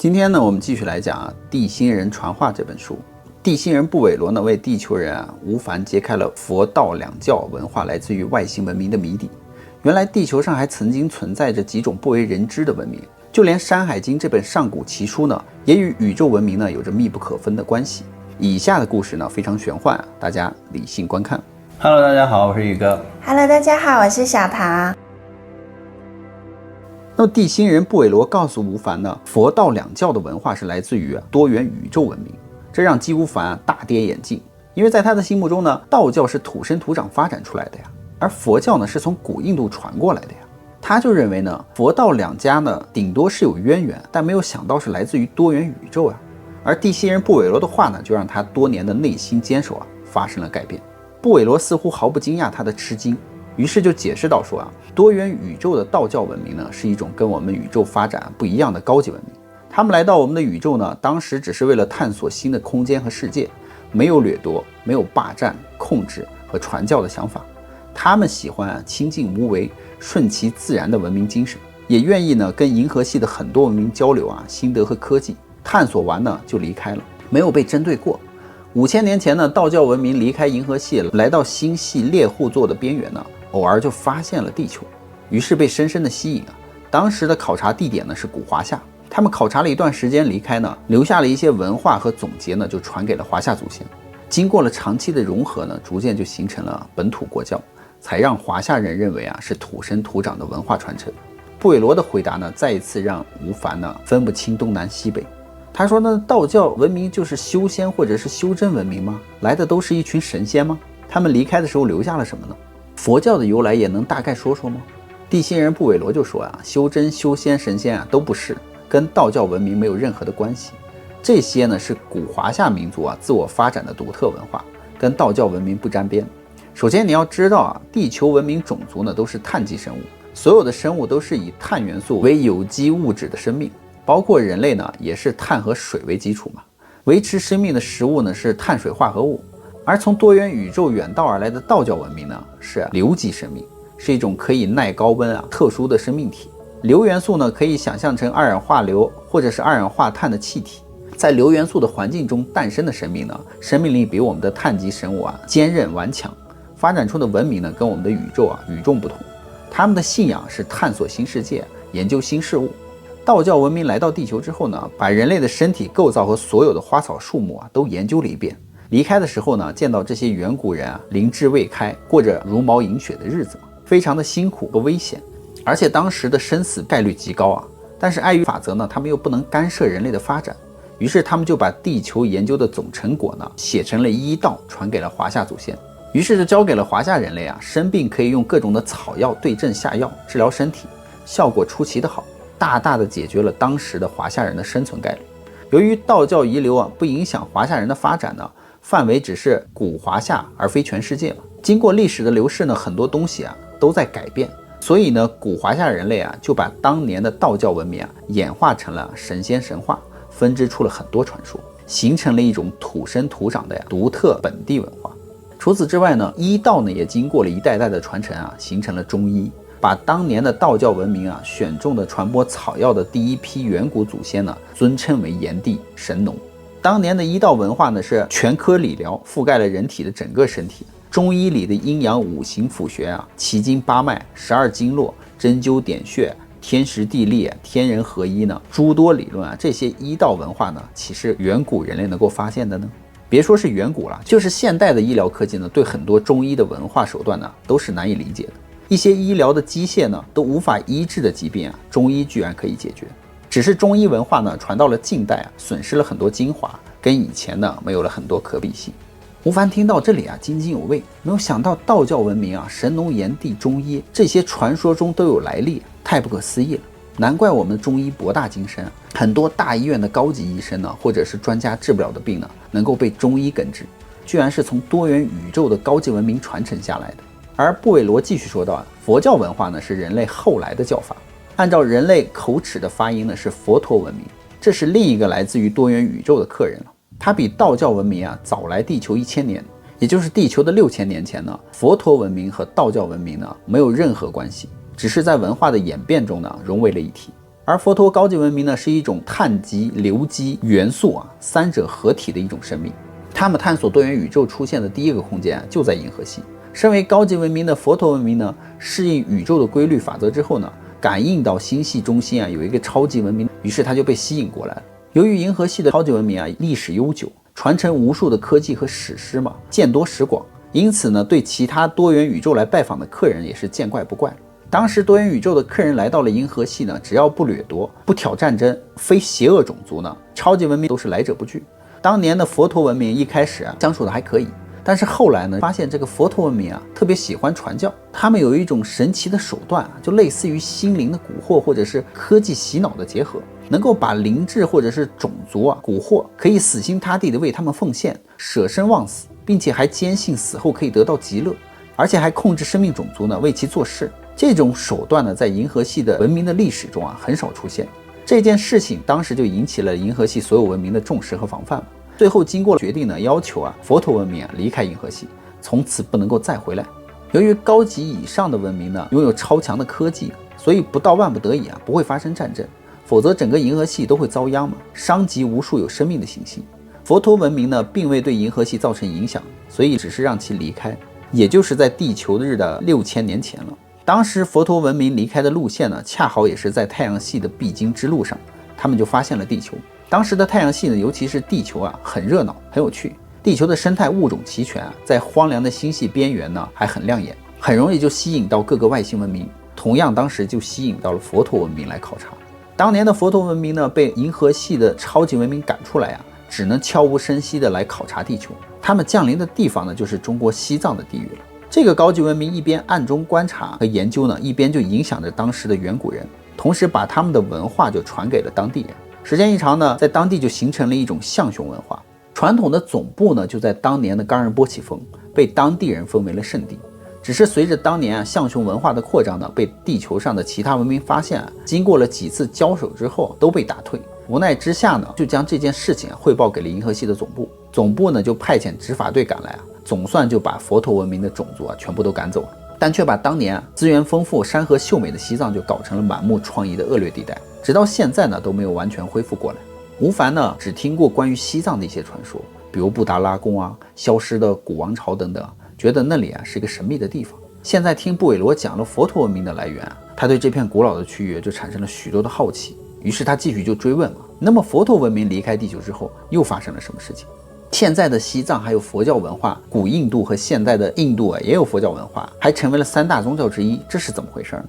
今天呢，我们继续来讲地心人传话这本书。地心人布韦罗呢，为地球人吴凡揭开了佛道两教文化来自于外星文明的谜底。原来地球上还曾经存在着几种不为人知的文明，就连《山海经》这本上古奇书呢，也与宇宙文明呢有着密不可分的关系。以下的故事呢非常玄幻，大家理性观看。Hello， 大家好，我是宇哥。Hello， 大家好，我是小唐。那么地心人布韦罗告诉吴凡呢，佛道两教的文化是来自于多元宇宙文明，这让姬吴凡大跌眼镜，因为在他的心目中呢，道教是土生土长发展出来的呀，而佛教呢是从古印度传过来的呀。他就认为呢，佛道两家呢顶多是有渊源，但没有想到是来自于多元宇宙啊。而地心人布韦罗的话呢，就让他多年的内心坚守发生了改变。布韦罗似乎毫不惊讶他的吃惊，于是就解释到说多元宇宙的道教文明呢，是一种跟我们宇宙发展不一样的高级文明。他们来到我们的宇宙呢，当时只是为了探索新的空间和世界，没有掠夺，没有霸占、控制和传教的想法。他们喜欢清静无为、顺其自然的文明精神，也愿意呢跟银河系的很多文明交流心得和科技。探索完呢就离开了，没有被针对过。5000年前呢，道教文明离开银河系，来到星系猎户座的边缘呢，偶尔就发现了地球，于是被深深的吸引当时的考察地点呢是古华夏，他们考察了一段时间离开呢，留下了一些文化和总结呢，就传给了华夏祖先。经过了长期的融合呢，逐渐就形成了本土国教，才让华夏人认为是土生土长的文化传承。布韦罗的回答呢，再一次让吴凡呢分不清东南西北。他说呢，道教文明就是修仙或者是修真文明吗？来的都是一群神仙吗？他们离开的时候留下了什么呢？佛教的由来也能大概说说吗？地心人布韦罗就说修真、修仙、神仙都不是，跟道教文明没有任何的关系。这些呢是古华夏民族自我发展的独特文化，跟道教文明不沾边。首先你要知道地球文明种族呢都是碳基生物，所有的生物都是以碳元素为有机物质的生命，包括人类呢也是碳和水为基础嘛。维持生命的食物呢是碳水化合物。而从多元宇宙远道而来的道教文明呢，是流基生命，是一种可以耐高温特殊的生命体。硫元素呢，可以想象成二氧化硫或者是二氧化碳的气体。在硫元素的环境中诞生的生命呢，生命力比我们的碳基生物坚韧顽强，发展出的文明呢，跟我们的宇宙与众不同。他们的信仰是探索新世界，研究新事物。道教文明来到地球之后呢，把人类的身体构造和所有的花草树木都研究了一遍。离开的时候呢，见到这些远古人灵智未开，过着茹毛饮血的日子，非常的辛苦和危险，而且当时的生死概率极高但是碍于法则呢，他们又不能干涉人类的发展，于是他们就把地球研究的总成果呢，写成了医道，传给了华夏祖先。于是就交给了华夏人类生病可以用各种的草药对症下药治疗身体，效果出奇的好，大大的解决了当时的华夏人的生存概率。由于道教遗留不影响华夏人的发展呢，范围只是古华夏而非全世界嘛。经过历史的流逝呢，很多东西都在改变，所以呢，古华夏人类就把当年的道教文明演化成了神仙神话，分支出了很多传说，形成了一种土生土长的独特本地文化。除此之外呢，医道呢也经过了一代代的传承形成了中医，把当年的道教文明选中的传播草药的第一批远古祖先呢，尊称为炎帝神农。当年的医道文化呢，是全科理疗，覆盖了人体的整个身体。中医里的阴阳五行辅学奇经八脉、12经络、针灸点穴、天时地利、天人合一呢，诸多理论这些医道文化呢，岂是远古人类能够发现的呢？别说是远古了，就是现代的医疗科技呢，对很多中医的文化手段呢，都是难以理解的。一些医疗的机械呢，都无法医治的疾病中医居然可以解决。只是中医文化呢传到了近代损失了很多精华，跟以前呢没有了很多可比性。吴凡听到这里津津有味，没有想到道教文明神农炎帝中医这些传说中都有来历，太不可思议了。难怪我们中医博大精深，很多大医院的高级医生呢，或者是专家治不了的病呢，能够被中医根治，居然是从多元宇宙的高级文明传承下来的。而布韦罗继续说到佛教文化呢是人类后来的教法，按照人类口齿的发音呢是佛陀文明，这是另一个来自于多元宇宙的客人了。他比道教文明早来地球1000年，也就是地球的6000年前呢，佛陀文明和道教文明呢没有任何关系，只是在文化的演变中呢融为了一体。而佛陀高级文明呢，是一种碳基、硫基元素三者合体的一种生命。他们探索多元宇宙出现的第一个空间就在银河系。身为高级文明的佛陀文明呢，适应宇宙的规律法则之后呢，感应到星系中心有一个超级文明，于是他就被吸引过来了。由于银河系的超级文明历史悠久，传承无数的科技和史诗嘛，见多识广，因此呢，对其他多元宇宙来拜访的客人也是见怪不怪。当时多元宇宙的客人来到了银河系呢，只要不掠夺、不挑战争、非邪恶种族呢，超级文明都是来者不拒。当年的佛陀文明一开始相处的还可以，但是后来呢，发现这个佛陀文明特别喜欢传教，他们有一种神奇的手段就类似于心灵的蛊惑或者是科技洗脑的结合，能够把灵智或者是种族蛊惑，可以死心塌地的为他们奉献，舍生忘死，并且还坚信死后可以得到极乐，而且还控制生命种族呢，为其做事。这种手段呢，在银河系的文明的历史中很少出现。这件事情当时就引起了银河系所有文明的重视和防范。最后经过决定呢，要求佛陀文明离开银河系，从此不能够再回来。由于高级以上的文明呢，拥有超强的科技，所以不到万不得已不会发生战争，否则整个银河系都会遭殃嘛，伤及无数有生命的行星。佛陀文明呢，并未对银河系造成影响，所以只是让其离开，也就是在地球日的6000年前了。当时佛陀文明离开的路线呢，恰好也是在太阳系的必经之路上，他们就发现了地球。当时的太阳系呢，尤其是地球很热闹，很有趣。地球的生态物种齐全在荒凉的星系边缘呢，还很亮眼，很容易就吸引到各个外星文明。同样，当时就吸引到了佛陀文明来考察。当年的佛陀文明呢，被银河系的超级文明赶出来只能悄无声息的来考察地球。他们降临的地方呢，就是中国西藏的地域了。这个高级文明一边暗中观察和研究呢，一边就影响着当时的远古人，同时把他们的文化就传给了当地人。时间一长呢，在当地就形成了一种象雄文化。传统的总部呢，就在当年的冈仁波齐峰，被当地人封为了圣地。只是随着当年象雄文化的扩张呢，被地球上的其他文明发现经过了几次交手之后都被打退。无奈之下呢，就将这件事情汇报给了银河系的总部。总部呢就派遣执法队赶来总算就把佛陀文明的种族全部都赶走了，但却把当年资源丰富、山河秀美的西藏就搞成了满目疮痍的恶劣地带，直到现在呢都没有完全恢复过来。吴凡呢只听过关于西藏的一些传说，比如布达拉宫消失的古王朝等等，觉得那里是个神秘的地方。现在听布韦罗讲了佛陀文明的来源他对这片古老的区域就产生了许多的好奇，于是他继续就追问那么佛陀文明离开地球之后又发生了什么事情？现在的西藏还有佛教文化，古印度和现代的印度也有佛教文化，还成为了3大宗教之一，这是怎么回事呢？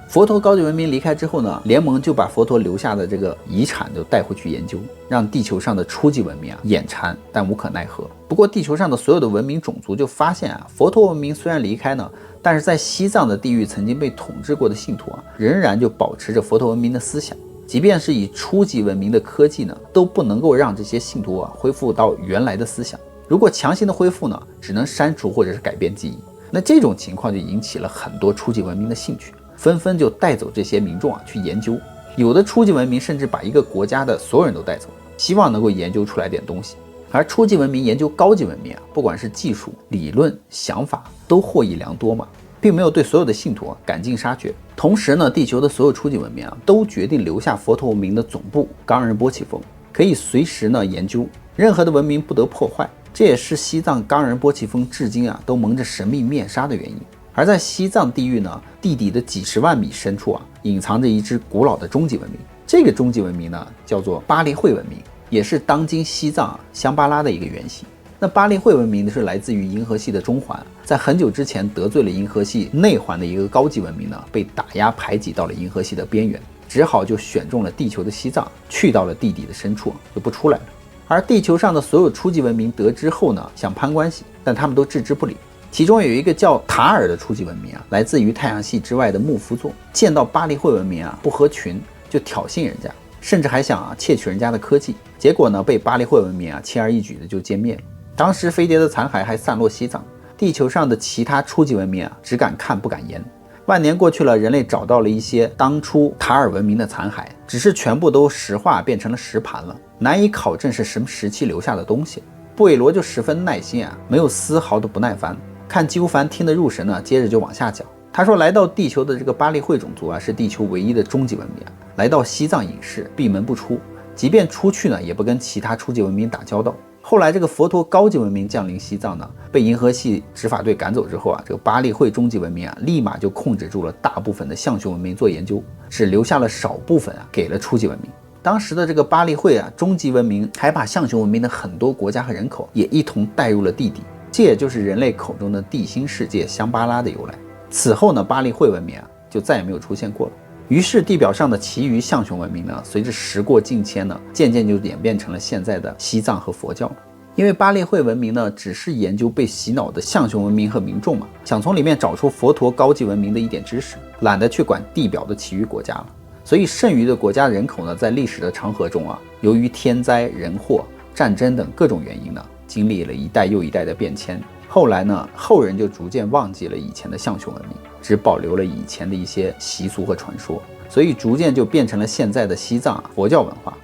佛陀高级文明离开之后呢，联盟就把佛陀留下的这个遗产就带回去研究，让地球上的初级文明眼馋，但无可奈何。不过地球上的所有的文明种族就发现佛陀文明虽然离开呢，但是在西藏的地域曾经被统治过的信徒仍然就保持着佛陀文明的思想。即便是以初级文明的科技呢，都不能够让这些信徒恢复到原来的思想。如果强行的恢复呢，只能删除或者是改变记忆。那这种情况就引起了很多初级文明的兴趣，纷纷就带走这些民众去研究。有的初级文明甚至把一个国家的所有人都带走，希望能够研究出来点东西。而初级文明研究高级文明不管是技术、理论、想法，都获益良多嘛，并没有对所有的信徒赶尽杀绝。同时呢，地球的所有初级文明都决定留下佛陀文明的总部冈仁波齐峰，可以随时呢研究，任何的文明不得破坏。这也是西藏冈仁波齐峰至今都蒙着神秘面纱的原因。而在西藏地域呢，地底的几十万米深处隐藏着一支古老的终极文明。这个终极文明呢，叫做巴利会文明，也是当今西藏香巴拉的一个原型。那巴利会文明是来自于银河系的中环，在很久之前得罪了银河系内环的一个高级文明呢，被打压排挤到了银河系的边缘，只好就选中了地球的西藏，去到了地底的深处，就不出来了。而地球上的所有初级文明得知后呢，想攀关系，但他们都置之不理。其中有一个叫塔尔的初级文明来自于太阳系之外的木夫座，见到巴利会文明不合群，就挑衅人家，甚至还想窃取人家的科技。结果呢，被巴利会文明轻而易举的就歼灭了。当时飞碟的残骸还散落西藏，地球上的其他初级文明只敢看不敢言。万年过去了，人类找到了一些当初塔尔文明的残骸，只是全部都石化变成了石盘了，难以考证是什么时期留下的东西。布韦罗就十分耐心没有丝毫的不耐烦。看基乌凡听得入神呢，接着就往下讲。他说来到地球的这个巴利会种族啊，是地球唯一的终极文明，来到西藏隐士，闭门不出，即便出去呢，也不跟其他初级文明打交道。后来这个佛陀高级文明降临西藏呢，被银河系执法队赶走之后啊，这个巴利会终极文明啊，立马就控制住了大部分的象雄文明做研究，只留下了少部分啊给了初级文明。当时的这个巴利会啊，终极文明还把象雄文明的很多国家和人口也一同带入了地底，这也就是人类口中的地心世界香巴拉的由来。此后呢，巴利会文明啊就再也没有出现过了。于是地表上的其余象雄文明呢，随着时过境迁呢，渐渐就演变成了现在的西藏和佛教了。因为巴利会文明呢，只是研究被洗脑的象雄文明和民众嘛，想从里面找出佛陀高级文明的一点知识，懒得去管地表的其余国家了。所以剩余的国家人口呢，在历史的长河中啊，由于天灾人祸、战争等各种原因呢，经历了一代又一代的变迁。后来呢，后人就逐渐忘记了以前的象雄文明，只保留了以前的一些习俗和传说，所以逐渐就变成了现在的西藏佛教文化。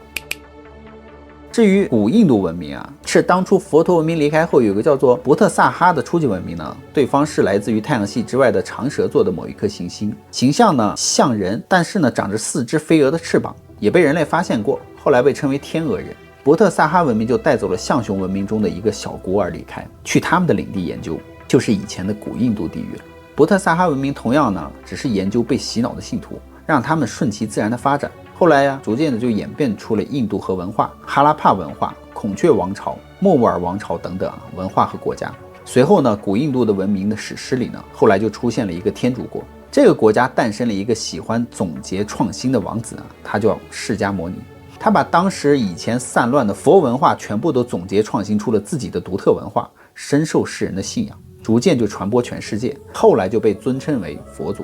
至于古印度文明啊，是当初佛陀文明离开后，有个叫做博特萨哈的初级文明呢，对方是来自于太阳系之外的长蛇座的某一颗行星，形象呢像人，但是呢长着4只飞蛾的翅膀，也被人类发现过，后来被称为天鹅人。博特萨哈文明就带走了象雄文明中的一个小孤儿离开，去他们的领地研究，就是以前的古印度地域了。博特萨哈文明同样呢，只是研究被洗脑的信徒，让他们顺其自然的发展。后来呀，逐渐的就演变出了印度河文化、哈拉帕文化、孔雀王朝、莫卧儿王朝等等文化和国家。随后呢，古印度的文明的史诗里呢，后来就出现了一个天竺国，这个国家诞生了一个喜欢总结创新的王子啊，他叫释迦摩尼。他把当时以前散乱的佛文化全部都总结创新出了自己的独特文化，深受世人的信仰，逐渐就传播全世界，后来就被尊称为佛祖。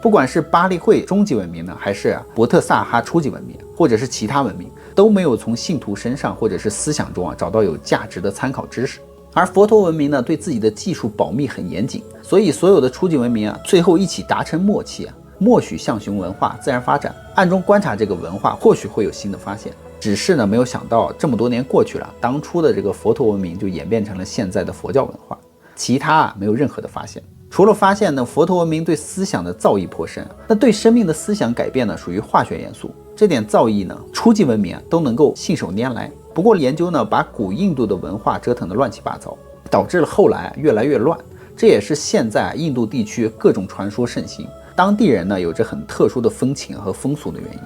不管是巴利会终极文明呢，还是博特萨哈初级文明，或者是其他文明，都没有从信徒身上或者是思想中找到有价值的参考知识。而佛陀文明呢，对自己的技术保密很严谨，所以所有的初级文明最后一起达成默契默许象雄文化自然发展，暗中观察这个文化，或许会有新的发现。只是呢，没有想到这么多年过去了，当初的这个佛陀文明就演变成了现在的佛教文化，其他没有任何的发现。除了发现呢，佛陀文明对思想的造诣颇深，那对生命的思想改变呢，属于化学元素。这点造诣呢，初级文明都能够信手拈来。不过研究呢，把古印度的文化折腾得乱七八糟，导致了后来越来越乱。这也是现在印度地区各种传说盛行，当地人呢有着很特殊的风情和风俗的原因。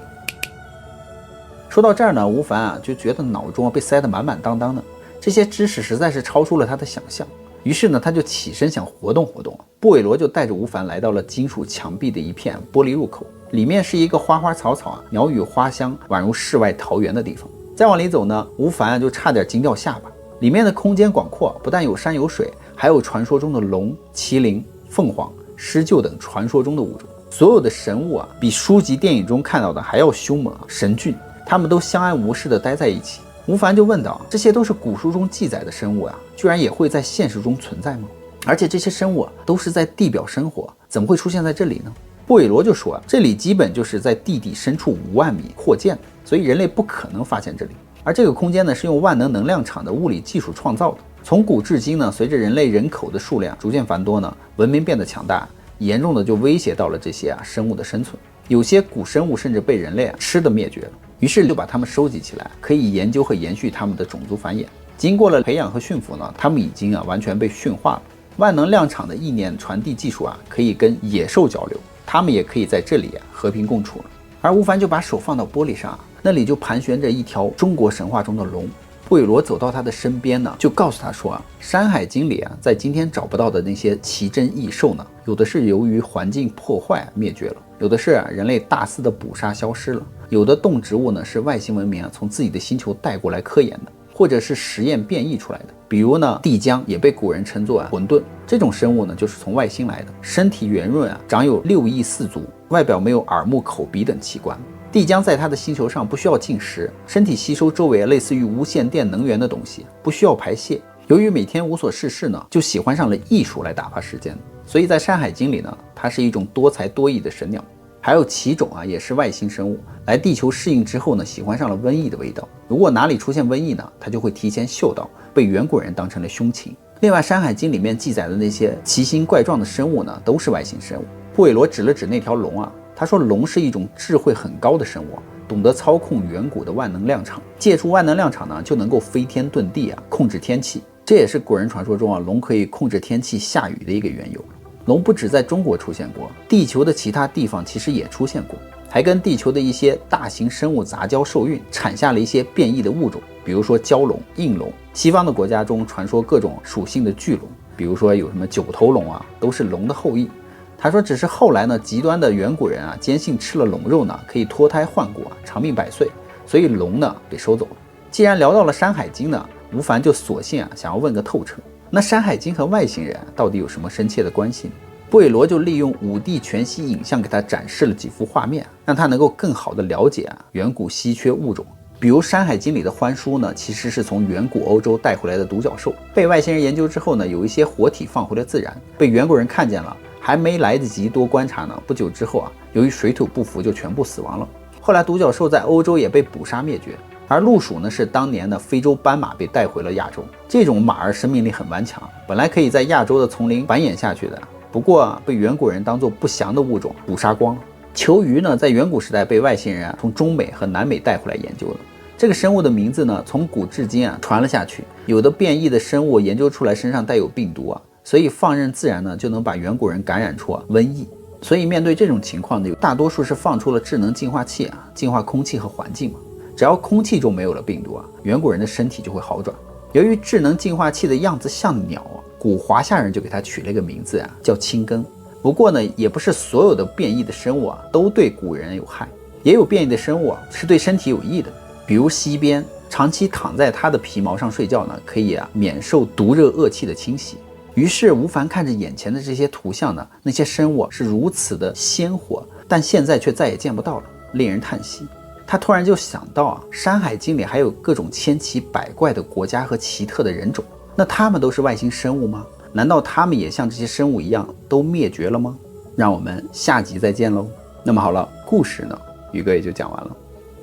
说到这儿呢，吴凡就觉得脑中被塞得满满当当的，这些知识实在是超出了他的想象。于是呢，他就起身想活动活动。布韦罗就带着吴凡来到了金属墙壁的一片玻璃入口，里面是一个花花草草鸟语花香，宛如世外桃源的地方。再往里走呢，吴凡就差点惊掉下巴。里面的空间广阔，不但有山有水，还有传说中的龙、麒麟、凤凰、狮鹫等传说中的物种。所有的神物比书籍电影中看到的还要凶猛神峻，他们都相安无事地待在一起。吴凡就问道，这些都是古书中记载的生物居然也会在现实中存在吗？而且这些生物都是在地表生活，怎么会出现在这里呢？布韦罗就说这里基本就是在地底深处5万米扩建的，所以人类不可能发现这里。而这个空间呢，是用万能能量场的物理技术创造的。从古至今呢，随着人类人口的数量逐渐繁多呢，文明变得强大，严重的就威胁到了这些生物的生存。有些古生物甚至被人类吃的灭绝了，于是就把它们收集起来，可以研究和延续它们的种族繁衍。经过了培养和驯服呢，它们已经完全被驯化了。万能量场的意念传递技术可以跟野兽交流，它们也可以在这里和平共处了。而吴凡就把手放到玻璃上，那里就盘旋着一条中国神话中的龙。布韦罗走到他的身边呢，就告诉他说山海经里在今天找不到的那些奇珍异兽呢，有的是由于环境破坏灭绝了，有的是人类大肆的捕杀消失了，有的动植物呢是外星文明从自己的星球带过来科研的，或者是实验变异出来的。比如呢，地浆也被古人称作混沌，这种生物呢就是从外星来的，身体圆润长有6翼4足，外表没有耳目口鼻等器官。地浆在它的星球上不需要进食，身体吸收周围类似于无线电能源的东西，不需要排泄。由于每天无所事事呢，就喜欢上了艺术来打发时间，所以在《山海经》里呢，它是一种多才多艺的神鸟。还有奇种也是外星生物，来地球适应之后呢，喜欢上了瘟疫的味道。如果哪里出现瘟疫呢，它就会提前嗅到，被远古人当成了凶禽。另外，《山海经》里面记载的那些奇形怪状的生物呢，都是外星生物。布韦罗指了指那条龙啊，他说龙是一种智慧很高的生物，懂得操控远古的万能量场，借助万能量场呢，就能够飞天遁地啊，控制天气。这也是古人传说中啊，龙可以控制天气下雨的一个缘由。龙不只在中国出现过，地球的其他地方其实也出现过，还跟地球的一些大型生物杂交受孕，产下了一些变异的物种，比如说蛟龙、应龙。西方的国家中传说各种属性的巨龙，比如说有什么九头龙啊，都是龙的后裔。他说只是后来呢，极端的远古人啊，坚信吃了龙肉呢可以脱胎换骨啊，长命百岁，所以龙呢被收走了。既然聊到了《山海经》呢，吴凡就索性想要问个透彻，那《山海经》和外星人到底有什么深切的关系呢？布韦罗就利用5D 全息影像给他展示了几幅画面，让他能够更好的了解远古稀缺物种。比如《山海经》里的獾书呢，其实是从远古欧洲带回来的独角兽，被外星人研究之后呢，有一些活体放回了自然，被远古人看见了，还没来得及多观察呢，不久之后由于水土不服就全部死亡了。后来独角兽在欧洲也被捕杀灭绝，而鹿鼠呢是当年的非洲斑马被带回了亚洲。这种马儿生命力很顽强，本来可以在亚洲的丛林繁衍下去的，不过被远古人当作不祥的物种捕杀光了。球鱼呢，在远古时代被外星人从中美和南美带回来研究了。这个生物的名字呢，从古至今传了下去。有的变异的生物研究出来身上带有病毒所以放任自然呢，就能把远古人感染出瘟疫。所以面对这种情况呢，大多数是放出了智能净化器净化空气和环境嘛。只要空气中没有了病毒远古人的身体就会好转。由于智能净化器的样子像鸟古华夏人就给它取了一个名字叫青根。不过呢，也不是所有的变异的生物都对古人有害，也有变异的生物是对身体有益的。比如西边，长期躺在它的皮毛上睡觉呢，可以免受毒热恶气的侵袭。于是吴凡看着眼前的这些图像呢，那些生物是如此的鲜活，但现在却再也见不到了，令人叹息。他突然就想到山海经里还有各种千奇百怪的国家和奇特的人种，那他们都是外星生物吗？难道他们也像这些生物一样都灭绝了吗？让我们下集再见喽。那么好了，故事呢，宇哥也就讲完了。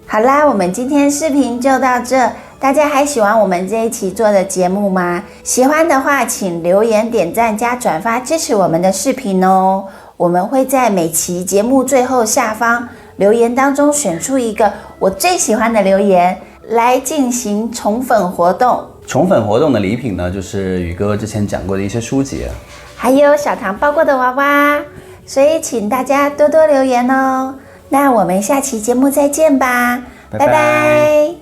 好啦，我们今天视频就到这，大家还喜欢我们这一期做的节目吗？喜欢的话请留言点赞加转发支持我们的视频哦。我们会在每期节目最后下方留言当中选出一个我最喜欢的留言来进行宠粉活动。宠粉活动的礼品呢，就是宇哥之前讲过的一些书籍，还有小糖抱过的娃娃，所以请大家多多留言哦。那我们下期节目再见吧，拜拜。